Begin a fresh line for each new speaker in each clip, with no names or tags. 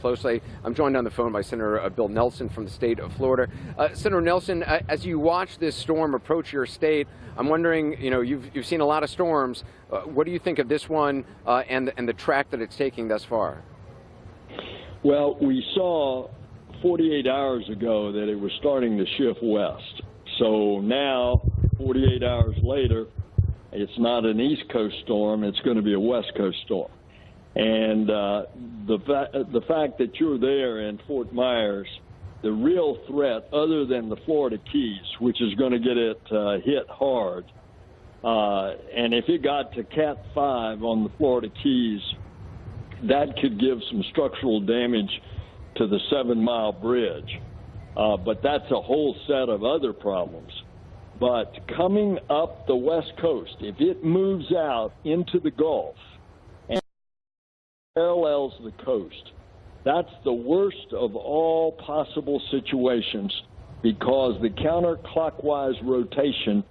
closely. I'm joined on the phone by Senator Bill Nelson from the state of Florida. Senator Nelson, as you watch this storm approach your state, I'm wondering, you've seen a lot of storms. What do you think of this one and the track that it's taking thus far?
Well, we saw 48 hours ago that it was starting to shift west. So now, 48 hours later, it's not an East Coast storm, it's going to be a West Coast storm. And the fact that you're there in Fort Myers, the real threat, other than the Florida Keys, which is going to get it hit hard, and if it got to Cat 5 on the Florida Keys, that could give some structural damage to the 7-mile bridge. But that's a whole set of other problems. But coming up the West Coast, if it moves out into the Gulf and parallels the coast, that's the worst of all possible situations, because the counterclockwise rotation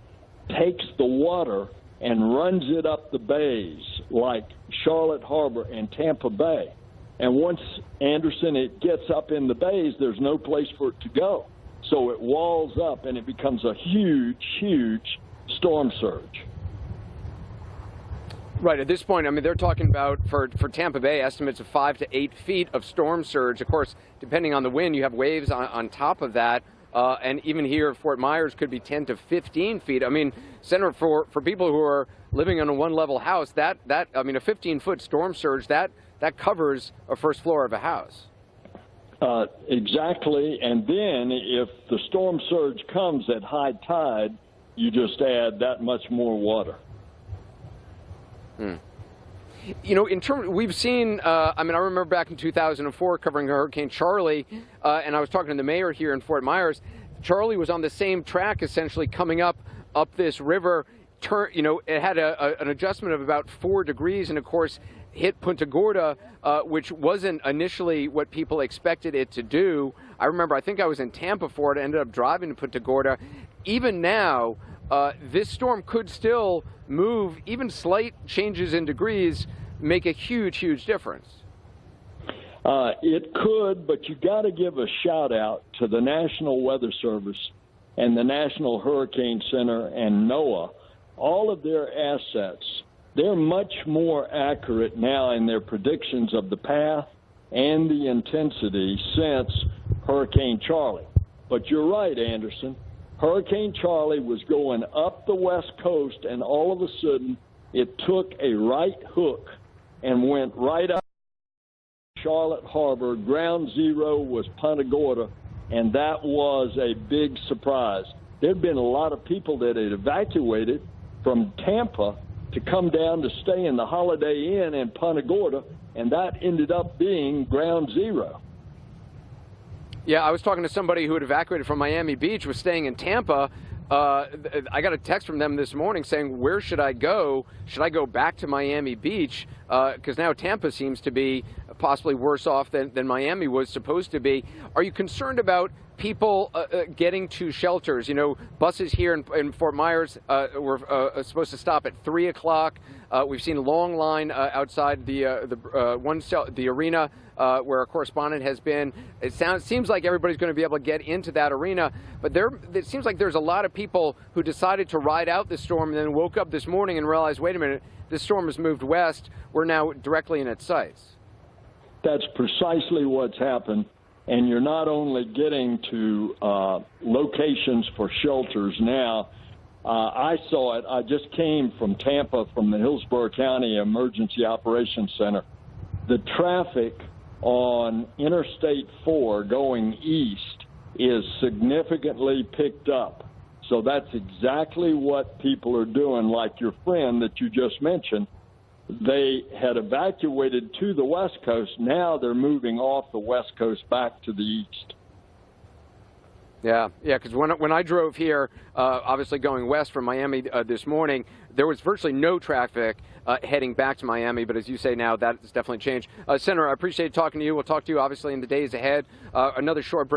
takes the water and runs it up the bays like Charlotte Harbor and Tampa Bay. And once, Anderson, it gets up in the bays, there's no place for it to go. So it walls up and it becomes a huge, huge storm surge.
Right. At this point, I mean, they're talking about, for Tampa Bay, estimates of 5 to 8 feet of storm surge. Of course, depending on the wind, you have waves on top of that. And even here at Fort Myers could be 10 to 15 feet. I mean, Senator, for people who are living in a one-level house, a 15-foot storm surge, that covers a first floor of a house.
Exactly. And then if the storm surge comes at high tide, you just add that much more water.
We've seen, I remember back in 2004 covering Hurricane Charlie, and I was talking to the mayor here in Fort Myers. Charlie was on the same track, essentially coming up this river. It had an adjustment of about 4 degrees, and of course hit Punta Gorda, which wasn't initially what people expected it to do. I remember, I think I was in Tampa for it, ended up driving to Punta Gorda. Even now, this storm could still move. Even slight changes in degrees make a huge, huge difference.
It could, but you got to give a shout out to the National Weather Service and the National Hurricane Center and NOAA. All of their assets, they're much more accurate now in their predictions of the path and the intensity since Hurricane Charlie. But you're right, Anderson. Hurricane Charlie was going up the West Coast, and all of a sudden it took a right hook and went right up Charlotte Harbor. Ground zero was Punta Gorda, and that was a big surprise. There'd been a lot of people that had evacuated from Tampa to come down to stay in the Holiday Inn in Punta Gorda, and that ended up being ground zero.
Yeah, I was talking to somebody who had evacuated from Miami Beach, was staying in Tampa. I got a text from them this morning saying, where should I go? Should I go back to Miami Beach? Because now Tampa seems to be possibly worse off than Miami was supposed to be. Are you concerned about people getting to shelters? Buses here in Fort Myers were supposed to stop at 3 o'clock. We've seen a long line outside the arena where our correspondent has been. It seems like everybody's going to be able to get into that arena, but it seems like there's a lot of people who decided to ride out the storm and then woke up this morning and realized, wait a minute, this storm has moved west. We're now directly in its sights. That's
precisely what's happened. And you're not only getting to locations for shelters now. I saw it. I just came from Tampa from the Hillsborough County Emergency Operations Center. The traffic on Interstate 4 going east is significantly picked up. So that's exactly what people are doing, like your friend that you just mentioned. They had evacuated to the West Coast. Now they're moving off the West Coast back to the east.
Yeah, because when I drove here, obviously going west from Miami this morning, there was virtually no traffic heading back to Miami. But as you say now, that has definitely changed. Senator, I appreciate talking to you. We'll talk to you, obviously, in the days ahead. Another short break.